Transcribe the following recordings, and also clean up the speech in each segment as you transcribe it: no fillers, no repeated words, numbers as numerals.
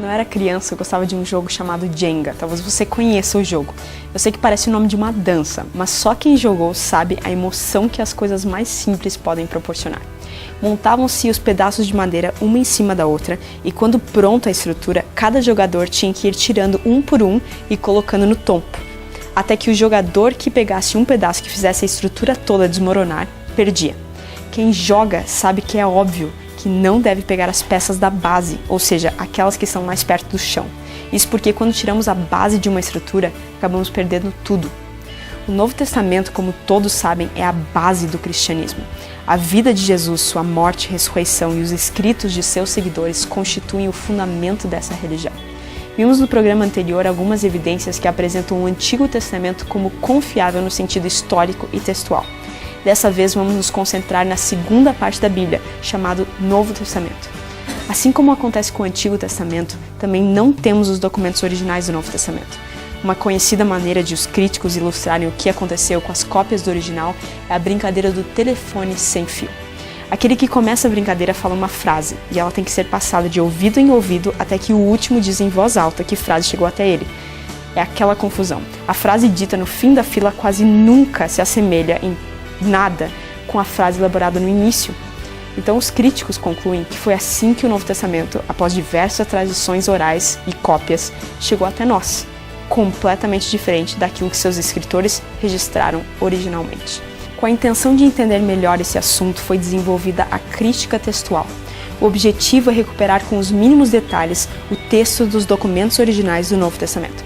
eu era criança, eu gostava de um jogo chamado Jenga. Talvez você conheça o jogo. Eu sei que parece o nome de uma dança, mas só quem jogou sabe a emoção que as coisas mais simples podem proporcionar. Montavam-se os pedaços de madeira uma em cima da outra e quando pronta a estrutura, cada jogador tinha que ir tirando um por um e colocando no tombo, até que o jogador que pegasse um pedaço que fizesse a estrutura toda desmoronar, perdia. Quem joga sabe que é óbvio que não deve pegar as peças da base, ou seja, aquelas que estão mais perto do chão. Isso porque quando tiramos a base de uma estrutura, acabamos perdendo tudo. O Novo Testamento, como todos sabem, é a base do cristianismo. A vida de Jesus, sua morte, ressurreição e os escritos de seus seguidores constituem o fundamento dessa religião. Vimos no programa anterior algumas evidências que apresentam o Antigo Testamento como confiável no sentido histórico e textual. Dessa vez vamos nos concentrar na segunda parte da Bíblia, chamado Novo Testamento. Assim como acontece com o Antigo Testamento, também não temos os documentos originais do Novo Testamento. Uma conhecida maneira de os críticos ilustrarem o que aconteceu com as cópias do original é a brincadeira do telefone sem fio. Aquele que começa a brincadeira fala uma frase, e ela tem que ser passada de ouvido em ouvido até que o último diz em voz alta que frase chegou até ele. É aquela confusão. A frase dita no fim da fila quase nunca se assemelha em nada com a frase elaborada no início. Então os críticos concluem que foi assim que o Novo Testamento, após diversas tradições orais e cópias, chegou até nós, completamente diferente daquilo que seus escritores registraram originalmente. Com a intenção de entender melhor esse assunto, foi desenvolvida a crítica textual. O objetivo é recuperar com os mínimos detalhes o texto dos documentos originais do Novo Testamento.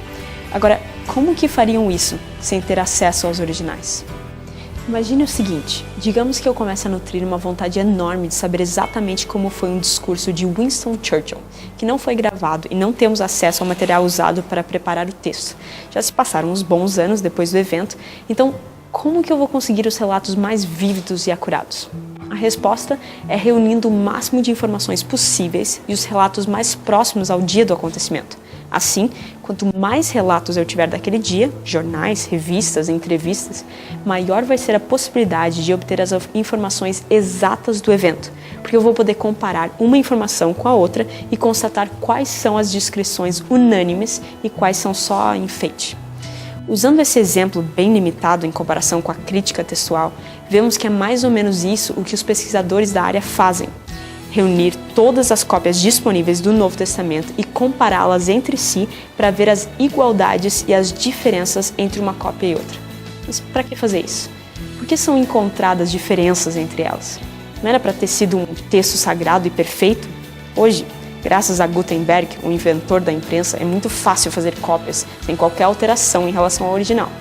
Agora, como que fariam isso sem ter acesso aos originais? Imagine o seguinte, digamos que eu comece a nutrir uma vontade enorme de saber exatamente como foi um discurso de Winston Churchill, que não foi gravado e não temos acesso ao material usado para preparar o texto. Já se passaram uns bons anos depois do evento, então como que eu vou conseguir os relatos mais vívidos e acurados? A resposta é reunindo o máximo de informações possíveis e os relatos mais próximos ao dia do acontecimento. Assim, quanto mais relatos eu tiver daquele dia, jornais, revistas, entrevistas, maior vai ser a possibilidade de obter as informações exatas do evento, porque eu vou poder comparar uma informação com a outra e constatar quais são as descrições unânimes e quais são só enfeite. Usando esse exemplo bem limitado em comparação com a crítica textual, vemos que é mais ou menos isso o que os pesquisadores da área fazem. Reunir todas as cópias disponíveis do Novo Testamento e compará-las entre si para ver as igualdades e as diferenças entre uma cópia e outra. Mas para que fazer isso? Por que são encontradas diferenças entre elas? Não era para ter sido um texto sagrado e perfeito? Hoje, graças a Gutenberg, o inventor da imprensa, é muito fácil fazer cópias sem qualquer alteração em relação ao original.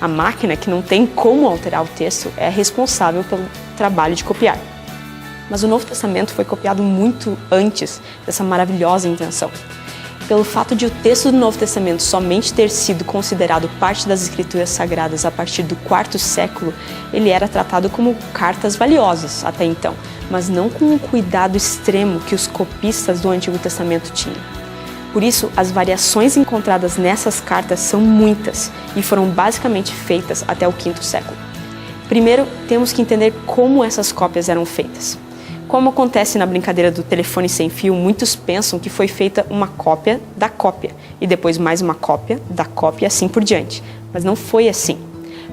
A máquina, que não tem como alterar o texto, é responsável pelo trabalho de copiar. Mas o Novo Testamento foi copiado muito antes dessa maravilhosa invenção. Pelo fato de o texto do Novo Testamento somente ter sido considerado parte das Escrituras Sagradas a partir do IV século, ele era tratado como cartas valiosas até então, mas não com o cuidado extremo que os copistas do Antigo Testamento tinham. Por isso, as variações encontradas nessas cartas são muitas e foram basicamente feitas até o V século. Primeiro, temos que entender como essas cópias eram feitas. Como acontece na brincadeira do telefone sem fio, muitos pensam que foi feita uma cópia da cópia, e depois mais uma cópia da cópia e assim por diante. Mas não foi assim.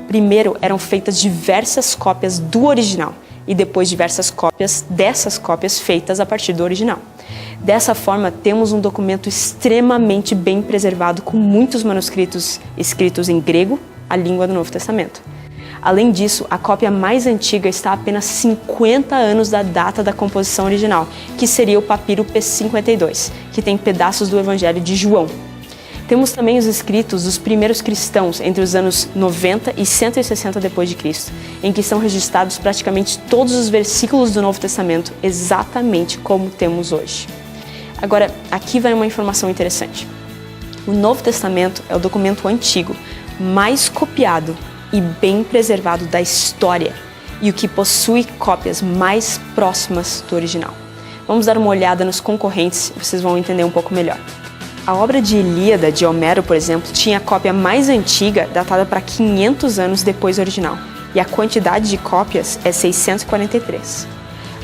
Primeiro eram feitas diversas cópias do original, e depois diversas cópias dessas cópias feitas a partir do original. Dessa forma, temos um documento extremamente bem preservado com muitos manuscritos escritos em grego, a língua do Novo Testamento. Além disso, a cópia mais antiga está a apenas 50 anos da data da composição original, que seria o papiro P52, que tem pedaços do Evangelho de João. Temos também os escritos dos primeiros cristãos entre os anos 90 e 160 d.C., em que são registrados praticamente todos os versículos do Novo Testamento, exatamente como temos hoje. Agora, aqui vai uma informação interessante. O Novo Testamento é o documento antigo mais copiado e bem preservado da história e o que possui cópias mais próximas do original. Vamos dar uma olhada nos concorrentes e vocês vão entender um pouco melhor. A obra de Ilíada, de Homero, por exemplo, tinha a cópia mais antiga, datada para 500 anos depois do original, e a quantidade de cópias é 643.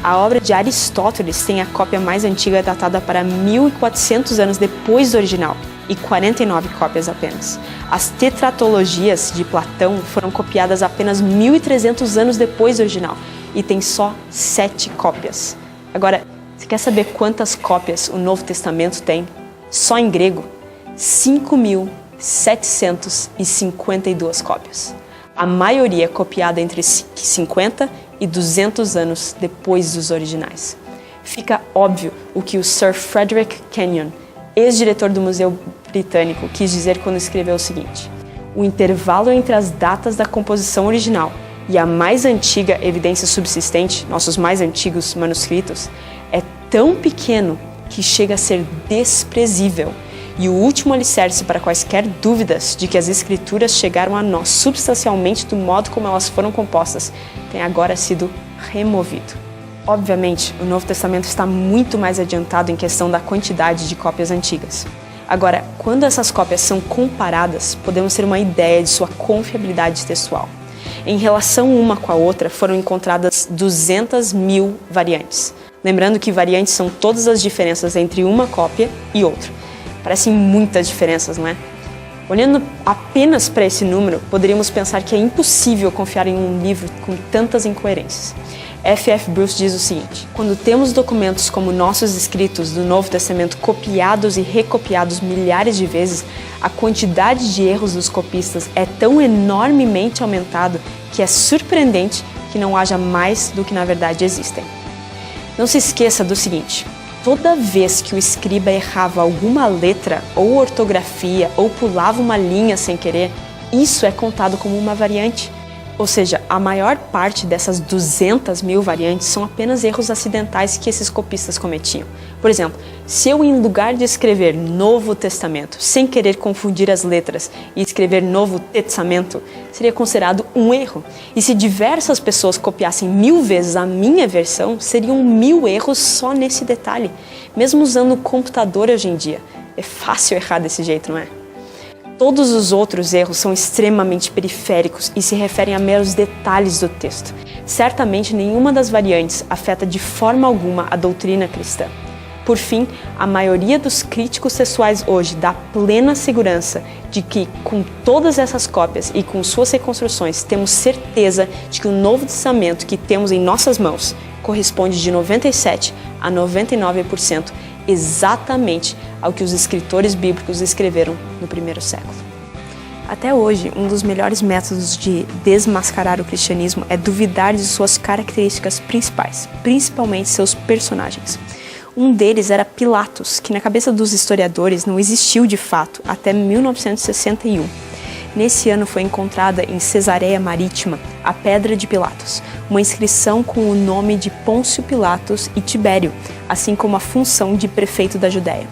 A obra de Aristóteles tem a cópia mais antiga datada para 1400 anos depois do original, e 49 cópias apenas. As tetratologias de Platão foram copiadas apenas 1300 anos depois do original, e tem só 7 cópias. Agora, você quer saber quantas cópias o Novo Testamento tem? Só em grego, 5.752 cópias. A maioria copiada entre 50 e 200 anos depois dos originais. Fica óbvio o que o Sir Frederick Kenyon, ex-diretor do Museu Britânico, quis dizer quando escreveu o seguinte: o intervalo entre as datas da composição original e a mais antiga evidência subsistente, nossos mais antigos manuscritos, é tão pequeno que chega a ser desprezível. E o último alicerce para quaisquer dúvidas de que as escrituras chegaram a nós substancialmente do modo como elas foram compostas tem agora sido removido. Obviamente, o Novo Testamento está muito mais adiantado em questão da quantidade de cópias antigas. Agora, quando essas cópias são comparadas, podemos ter uma ideia de sua confiabilidade textual. Em relação uma com a outra, foram encontradas 200.000 variantes. Lembrando que variantes são todas as diferenças entre uma cópia e outra. Parecem muitas diferenças, não é? Olhando apenas para esse número, poderíamos pensar que é impossível confiar em um livro com tantas incoerências. F.F. Bruce diz o seguinte: quando temos documentos como nossos escritos do Novo Testamento copiados e recopiados milhares de vezes, a quantidade de erros dos copistas é tão enormemente aumentada que é surpreendente que não haja mais do que na verdade existem. Não se esqueça do seguinte: toda vez que o escriba errava alguma letra ou ortografia ou pulava uma linha sem querer, isso é contado como uma variante. Ou seja, a maior parte dessas 200.000 variantes são apenas erros acidentais que esses copistas cometiam. Por exemplo, se eu, em lugar de escrever Novo Testamento, sem querer confundir as letras e escrever Novo Testamento, seria considerado um erro. E se diversas pessoas copiassem 1000 vezes a minha versão, seriam 1000 erros só nesse detalhe. Mesmo usando o computador hoje em dia, é fácil errar desse jeito, não é? Todos os outros erros são extremamente periféricos e se referem a meros detalhes do texto. Certamente nenhuma das variantes afeta de forma alguma a doutrina cristã. Por fim, a maioria dos críticos textuais hoje dá plena segurança de que, com todas essas cópias e com suas reconstruções, temos certeza de que o Novo Testamento que temos em nossas mãos corresponde de 97% a 99% exatamente ao que os escritores bíblicos escreveram no primeiro século. Até hoje, um dos melhores métodos de desmascarar o cristianismo é duvidar de suas características principais, principalmente seus personagens. Um deles era Pilatos, que na cabeça dos historiadores não existiu de fato até 1961. Nesse ano foi encontrada em Cesareia Marítima a Pedra de Pilatos, uma inscrição com o nome de Pôncio Pilatos e Tibério, assim como a função de prefeito da Judéia.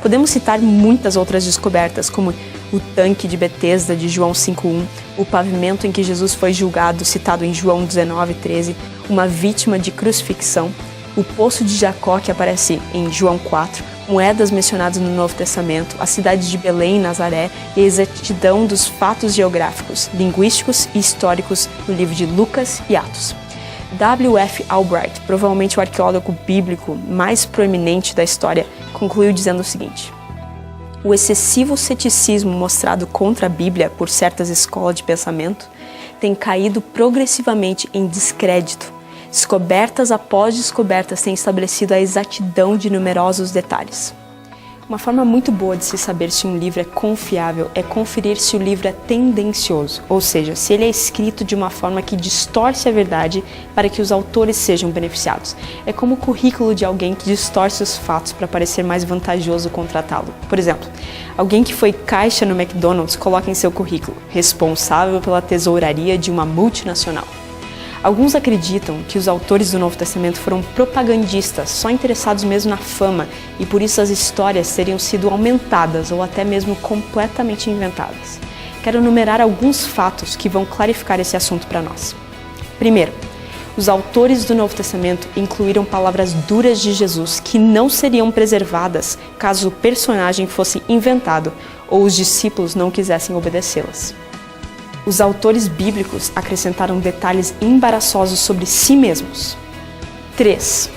Podemos citar muitas outras descobertas, como o tanque de Betesda de João 5:1, o pavimento em que Jesus foi julgado, citado em João 19:13, uma vítima de crucifixão, o poço de Jacó, que aparece em João 4, moedas mencionadas no Novo Testamento, a cidade de Belém e Nazaré e a exatidão dos fatos geográficos, linguísticos e históricos no livro de Lucas e Atos. W.F. Albright, provavelmente o arqueólogo bíblico mais proeminente da história, concluiu dizendo o seguinte: o excessivo ceticismo mostrado contra a Bíblia por certas escolas de pensamento tem caído progressivamente em descrédito. Descobertas após descobertas têm estabelecido a exatidão de numerosos detalhes. Uma forma muito boa de se saber se um livro é confiável é conferir se o livro é tendencioso, ou seja, se ele é escrito de uma forma que distorce a verdade para que os autores sejam beneficiados. É como o currículo de alguém que distorce os fatos para parecer mais vantajoso contratá-lo. Por exemplo, alguém que foi caixa no McDonald's coloca em seu currículo: responsável pela tesouraria de uma multinacional. Alguns acreditam que os autores do Novo Testamento foram propagandistas, só interessados mesmo na fama, e por isso as histórias teriam sido aumentadas ou até mesmo completamente inventadas. Quero enumerar alguns fatos que vão clarificar esse assunto para nós. Primeiro, os autores do Novo Testamento incluíram palavras duras de Jesus que não seriam preservadas caso o personagem fosse inventado ou os discípulos não quisessem obedecê-las. Os autores bíblicos acrescentaram detalhes embaraçosos sobre si mesmos. 3.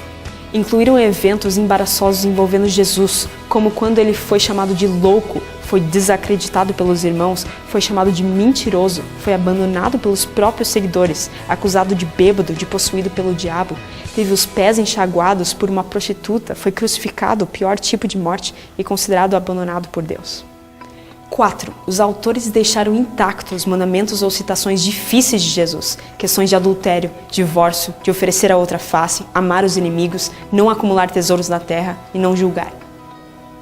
Incluíram eventos embaraçosos envolvendo Jesus, como quando ele foi chamado de louco, foi desacreditado pelos irmãos, foi chamado de mentiroso, foi abandonado pelos próprios seguidores, acusado de bêbado, de possuído pelo diabo, teve os pés enxaguados por uma prostituta, foi crucificado, o pior tipo de morte, e considerado abandonado por Deus. 4. Os autores deixaram intactos os mandamentos ou citações difíceis de Jesus, questões de adultério, divórcio, de oferecer a outra face, amar os inimigos, não acumular tesouros na terra e não julgar.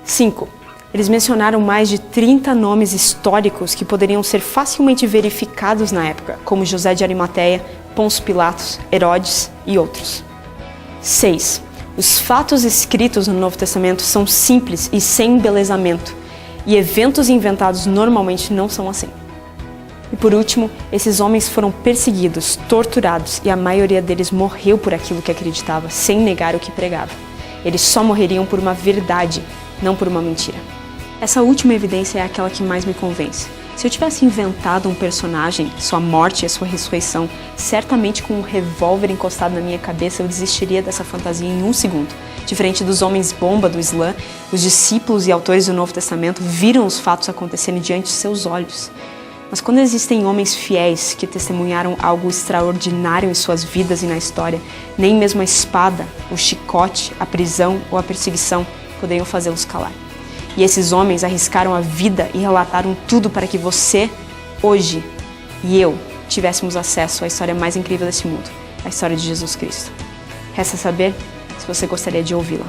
5. Eles mencionaram mais de 30 nomes históricos que poderiam ser facilmente verificados na época, como José de Arimateia, Pôncio Pilatos, Herodes e outros. 6. Os fatos escritos no Novo Testamento são simples e sem embelezamento, e eventos inventados normalmente não são assim. E por último, esses homens foram perseguidos, torturados e a maioria deles morreu por aquilo que acreditava, sem negar o que pregava. Eles só morreriam por uma verdade, não por uma mentira. Essa última evidência é aquela que mais me convence. Se eu tivesse inventado um personagem, sua morte e sua ressurreição, certamente com um revólver encostado na minha cabeça eu desistiria dessa fantasia em 1 segundo. Diferente dos homens-bomba do Islã, os discípulos e autores do Novo Testamento viram os fatos acontecerem diante de seus olhos. Mas quando existem homens fiéis que testemunharam algo extraordinário em suas vidas e na história, nem mesmo a espada, o chicote, a prisão ou a perseguição poderiam fazê-los calar. E esses homens arriscaram a vida e relataram tudo para que você, hoje, e eu tivéssemos acesso à história mais incrível desse mundo, a história de Jesus Cristo. Resta saber se você gostaria de ouvi-la.